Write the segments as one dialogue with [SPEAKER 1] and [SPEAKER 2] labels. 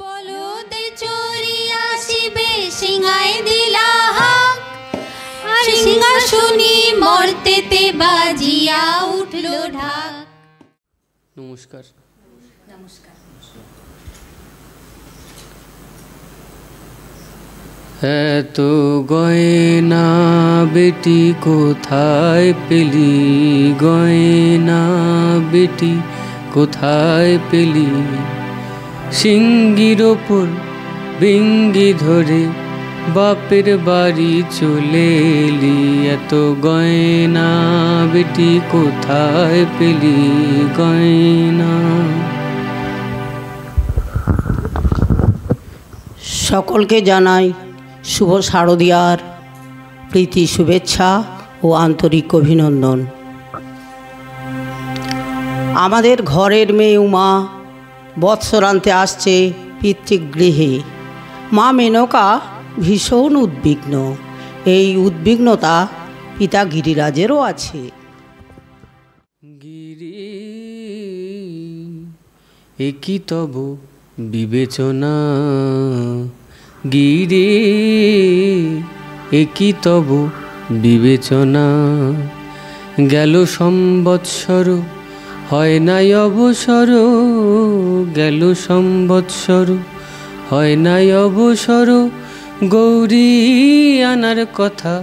[SPEAKER 1] বলদে চোরি আসিবে সিংহায় দিলা হাক, আর সিংহাসনী মর্তেতে বাজিয়া উঠল ঢাক।
[SPEAKER 2] নমস্কার।
[SPEAKER 1] নমস্কার।
[SPEAKER 2] এত গয়না বেটি কোথায় পেলি, গয়না বেটি কোথায় পেলি, সিঙ্গির ওপর বিঙ্গি ধরে বাপের বাড়ি চলে এলি। এত গয়না বেটি কোথায় পেলি, গয়না।
[SPEAKER 3] সকলকে জানাই শুভ শারদীয়ার প্রীতি শুভেচ্ছা ও আন্তরিক অভিনন্দন। আমাদের ঘরের মেয়ে উমা বৎসরান্তে আসছে পিতৃগৃহে। মা মেনকা ভীষণ উদ্বিগ্ন। এই উদ্বিগ্নতা পিতা গিরিরাজেরও আছে।
[SPEAKER 2] গিরি একই তব বিবেচনা, গিরি একই তব বিবেচনা, গেল সম্বৎসর হয় নাই অবসর, গেল সম্বৎসর হয় নাই অবসর, গৌরী আনার কথা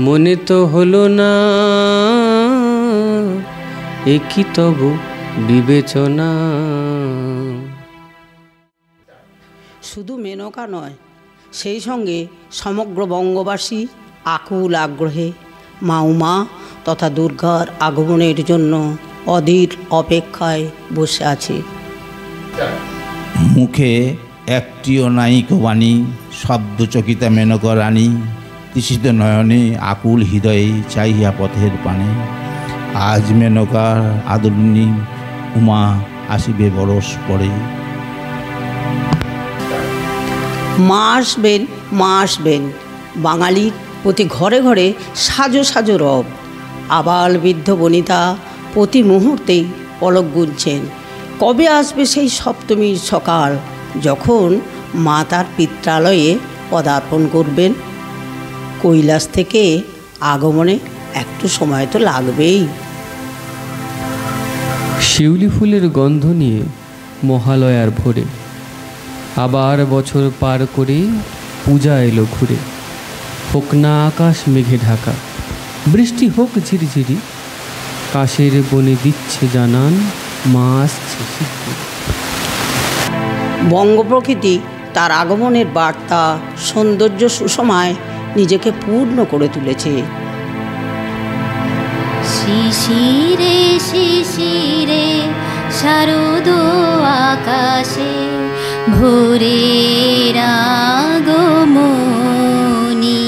[SPEAKER 2] মনে তো হলো না, একই তব বিবেচনা।
[SPEAKER 3] শুধু মেনকা নয়, সেই সঙ্গে সমগ্র বঙ্গবাসী আকুল আগ্রহে মা উমা তথা দুর্গার আগমনের জন্য অধীর অপেক্ষায় বসে আছে।
[SPEAKER 4] মুখে একটিও নায়িক বাণী, শব্দচকিতা মেনকা রানী, তৃষিত নয়নে আকুল হৃদয়ে চাহিয়া পথের পানে। আজ মেনকার আদরিণী উমা আসিবে বরস পরে।
[SPEAKER 3] মা আসবেন, মা আসবেন, বাঙালির প্রতি ঘরে ঘরে সাজো সাজো রব। আবাল বৃদ্ধ বনিতা প্রতি মুহূর্তেই পলক গুনছেন কবে আসবে সেই সপ্তমীর সকাল, যখন মা তার পিত্রালয়ে পদার্পণ করবেন। কৈলাস থেকে আগমনে একটু সময় তো লাগবেই।
[SPEAKER 2] শিউলি ফুলের গন্ধ নিয়ে মহালয়ার ভোরে আবার বছর পার করে পূজা এলো ঘুরে। হোক না আকাশ মেঘে ঢাকা, বৃষ্টি হোক ঝিরিঝিরি, কাশের বনে দিচ্ছে জানান মা আসছে শিগগির।
[SPEAKER 3] বঙ্গপ্রকৃতি তার আগমনের বার্তা সৌন্দর্য সুষমায় নিজেকে পূর্ণ করে তুলেছে।
[SPEAKER 1] শিশিরে শিশিরে শারদ আকাশে ভোরের আগমনী,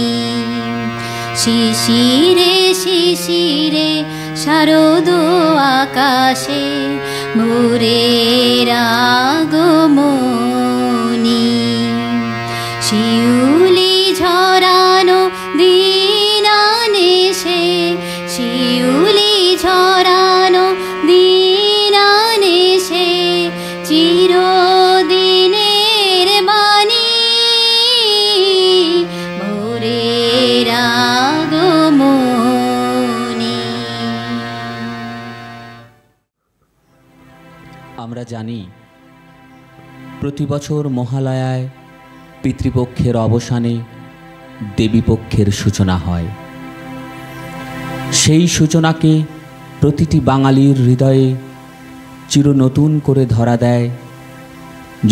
[SPEAKER 1] শিশিরে শিশিরে শারদ আকাশে ভোরের আগমনী, শিউলি ঝরানো দিন আনেছে, শিউলি ঝরানো দিন আনেছে, চিরদিনের বাণী ভোরের আগমনী।
[SPEAKER 5] আমরা জানি প্রতি বছর মহালয়ায় পিতৃপক্ষের অবসানে দেবীপক্ষের সূচনা হয়। সেই সূচনাকে প্রতিটি বাঙালির হৃদয়ে চিরনতুন করে ধরা দেয়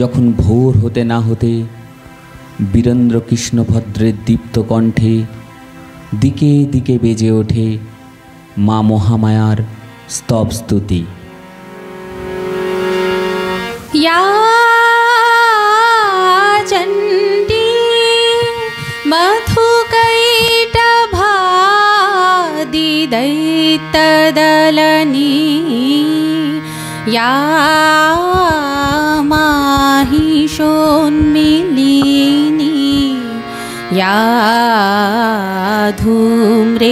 [SPEAKER 5] যখন ভোর হতে না হতে বীরেন্দ্র কৃষ্ণ ভদ্রের দীপ্ত কণ্ঠে দিকে দিকে বেজে ওঠে মা মহামায়ার স্তব স্তুতি।
[SPEAKER 1] या चण्डी मधुकैटभादिदैत्यदलनी, या माहिषोन्मिलिनी, या धूम्रेक्षण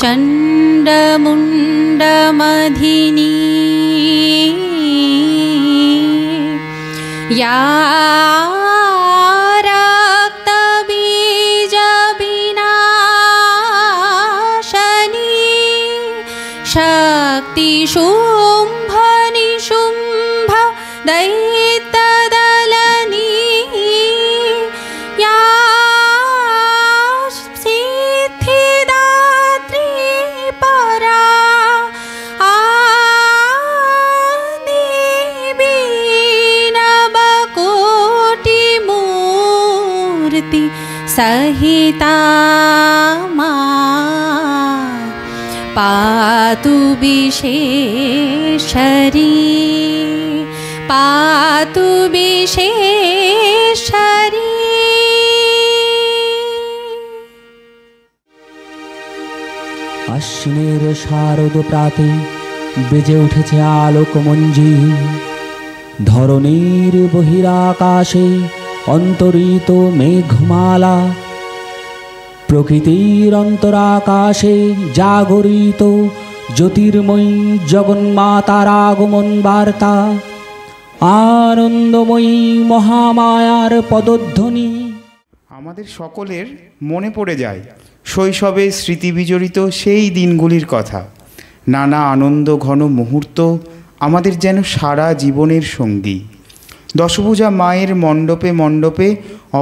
[SPEAKER 1] चण्डमुण्डमधिनी, या रक्तबीजविनाशनी शक्तिशुम्भ निशुम्भ दैत्यदलनी या सिद्धिदात्री परा आदिवीनवकोटिमूर्ति सहिता मा पातु विशेषरी पातु विशेषरी।
[SPEAKER 5] আশ্বিনের শারদ প্রাতে বেজে উঠেছে আলোকমঞ্জি, ধরণীর বহিরাকাশে অন্তরিত মেঘমালা, প্রকৃতির অন্তরাকাশে জাগরিত জ্যোতির্ময়ী জগন্মাতার আগমন বার্তা, আনন্দময়ী মহামায়ার পদধ্বনি।
[SPEAKER 6] আমাদের সকলের মনে পড়ে যায় শৈশবে স্মৃতিবিজড়িত সেই দিনগুলির কথা। নানা আনন্দ ঘন মুহূর্ত আমাদের যেন সারা জীবনের সঙ্গী। দশভুজা মায়ের মণ্ডপে মণ্ডপে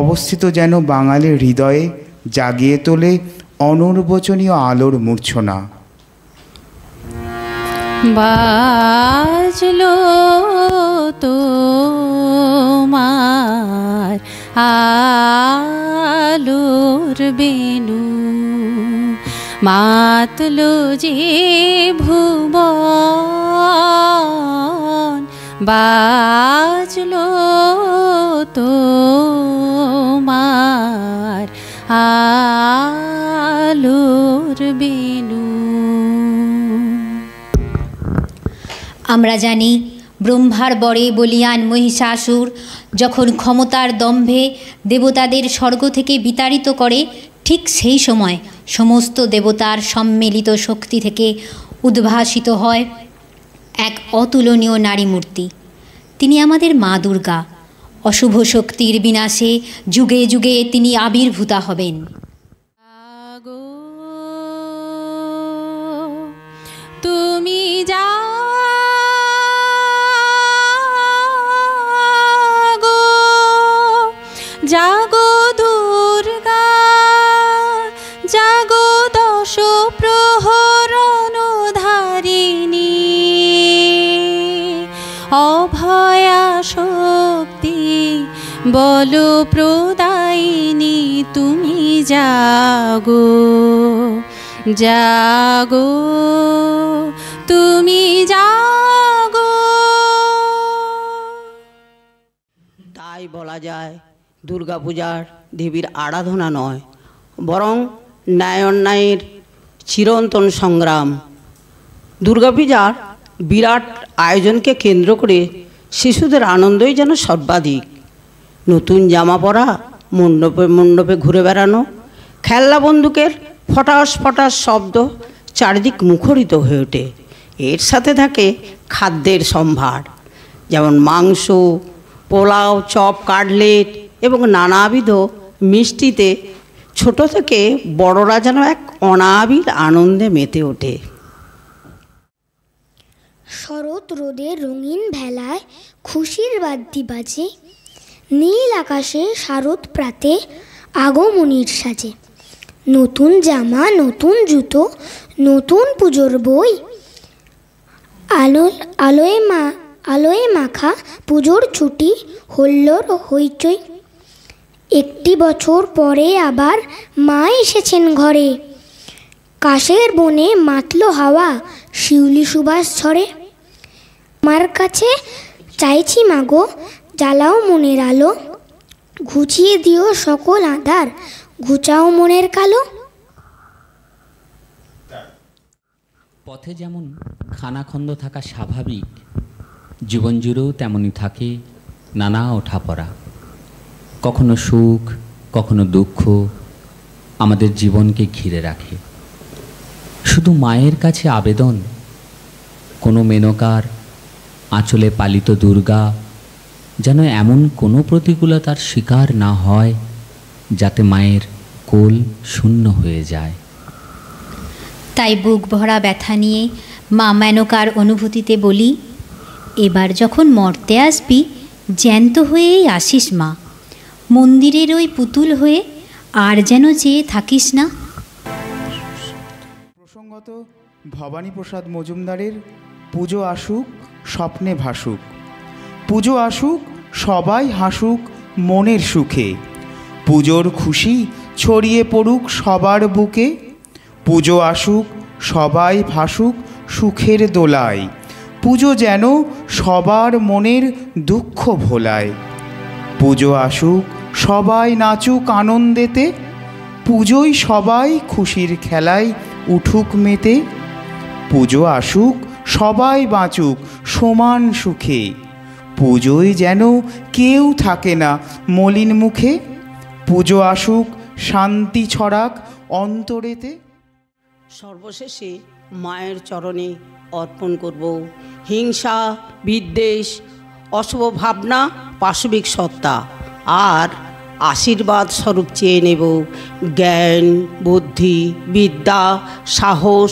[SPEAKER 6] অবস্থিত যেন বাঙালির হৃদয়ে জাগিয়ে তোলে অনির্বচনীয় আলোর মূর্ছনা।
[SPEAKER 1] বাজলো তোমার আলোর বেনু, মাতলো যে ভুবন, বাজলো তোমার আলোর বেনু।
[SPEAKER 7] আমরা জানি ব্রহ্মার বরে বলিয়ান মহিষাসুর যখন ক্ষমতার দম্ভে দেবতাদের স্বর্গ থেকে বিতাড়িত করে, ঠিক সেই সময় সমস্ত দেবতার সম্মিলিত শক্তি থেকে উদ্ভাসিত হয় এক অতুলনীয় নারী মূর্তি। তিনি আমাদের মা দুর্গা। অশুভ শক্তির বিনাশে যুগে যুগে তিনি আবির্ভূতা হবেন।
[SPEAKER 1] তুমি জাগো জাগো দুর্গা, জাগো দশ প্রহরণ ধারিণী, অভয়া শক্তি বল প্রদায়িনী। তুমি জাগো জাগো তুমি জাগো।
[SPEAKER 3] তাই বলা যায় দুর্গাপূজার দেবীর আরাধনা নয়, বরং ন্যায় অন্যায়ের চিরন্তন সংগ্রাম। দুর্গাপূজার বিরাট আয়োজনকে কেন্দ্র করে শিশুদের আনন্দই যেন সর্বাধিক। নতুন জামা পরা, মণ্ডপে মণ্ডপে ঘুরে বেড়ানো, খেলনা বন্দুকের ফটাস ফটাস শব্দ চারিদিক মুখরিত হয়ে ওঠে। এর সাথে থাকে খাদ্যের সম্ভার, যেমন মাংস, পোলাও, চপ, কাটলেট এবং নানাবিধ মিষ্টিতে ছোট থেকে বড়রা যেন এক অনাবিল আনন্দে মেতে ওঠে।
[SPEAKER 8] শরৎ রোদের রঙিন ভেলায় খুশির বাদ্যি বাজে, নীল আকাশে শারদ প্রাতে আগমনীর সাজে। নতুন জামা, নতুন জুতো, নতুন পুজোর বই, আলোয় মাখা পুজোর ছুটি, হল্লোর হইচই। একটি বছর পরে আবার মা এসেছেন ঘরে, কাশের বনে মাতলো হাওয়া, শিউলি সুবাস ঝরে। মার কাছে চাইছি মাগো, জ্বালাও মনের আলো, ঘুচিয়ে দিও সকল আঁধার, ঘুচাও মনের কালো।
[SPEAKER 5] পথে যেমন খানাখন্দ থাকা স্বাভাবিক, জীবন জুড়েও তেমনই থাকে নানা ওঠাপড়া। কখনো সুখ, কখনো দুঃখ আমাদের জীবনকে ঘিরে রাখে। শুধু মায়ের কাছে আবেদন, কোনো মেনকার আঁচলে পালিত দুর্গা যেন এমন কোনো প্রতিকূলতার শিকার না হয় যাতে মায়ের কোল শূন্য হয়ে যায়।
[SPEAKER 7] তাই বুক ভরা ব্যথা নিয়ে মা মেনকার অনুভূতিতে বলি, এবার যখন মরতে আসবি জ্যান্ত হয়েই আসিস মা, মন্দিরের ওই পুতুল হয়ে আর যেন চেয়ে থাকিস না।
[SPEAKER 6] প্রসঙ্গত ভবানীপ্রসাদ মজুমদারের পুজো আসুক স্বপ্নে ভাসুক, পুজো আসুক সবাই হাসুক মনের সুখে, পুজোর খুশি ছড়িয়ে পড়ুক সবার বুকে, পুজো আসুক সবাই ভাসুক সুখের দোলায়, পুজো যেন সবার মনের দুঃখ ভোলায়, পুজো আসুক সবাই নাচুক আনন্দেতে, পুজোয় সবাই খুশির খেলায় উঠুক মেতে, পুজো আসুক সবাই বাঁচুক সমান সুখে, পুজোয় যেন কেউ থাকে না মলিন মুখে, পুজো আসুক শান্তি ছড়াক অন্তরেতে।
[SPEAKER 3] সর্বশেষে মায়ের চরণে অর্পণ করব হিংসা বিদ্বেষ অশুভ ভাবনা পাশবিক সত্তা, আর আশীর্বাদ স্বরূপ চেয়ে নেব জ্ঞান বুদ্ধি বিদ্যা সাহস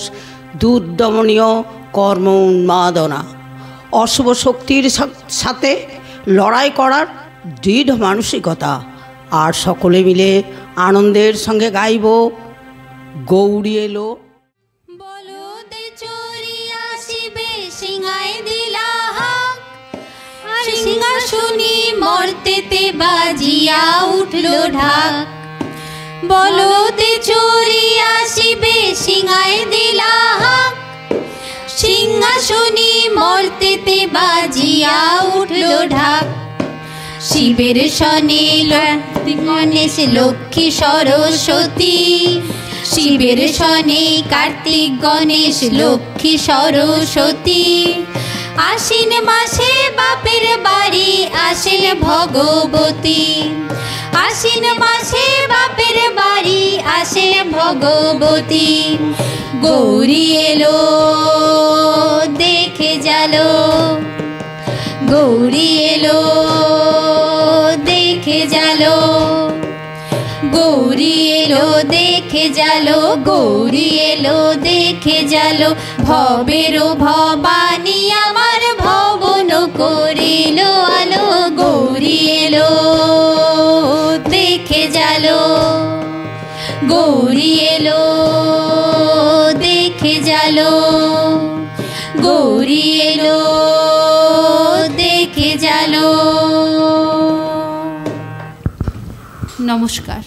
[SPEAKER 3] দুর্দমনীয় কর্ম উন্মাদনা, অশুভ শক্তির সাথে লড়াই করার দৃঢ় মানসিকতা। আর সকলে মিলে আনন্দের সঙ্গে গাইব গৌরী এলো।
[SPEAKER 1] বলদে চোরি আসিবে সিংহায় দিলা হাক, সিংহাসনী মর্তেতে বাজিয়া উঠলো ঢাক। বলদে চোরি আসিবে সিংহায় দিলা হাক, সিংহাসনী মর্তেতে বাজিয়া উঠলো ঢাক। শিবের সনে গণেশ লক্ষ্মী সরস্বতী, শিবের সনে কার্তিক গণেশ লক্ষ্মী সরস্বতী। আশ্বিন মাসে বাপের বাড়ি আসেন ভগবতী, আশ্বিন মাসে বাপের বাড়ি আসেন ভগবতী। গৌরী এলো দেখে জালো, গৌরী এলো দেখে জালো, গৌরী এলো দেখে জালো, গৌরী এলো দেখে জালো। ভবেরও ভবানী আমার ভবন করিল আলো, গৌরী এলো দেখে জালো, গৌরী এলো দেখে জালো, গৌরী এলো দেখে জালো। নমস্কার।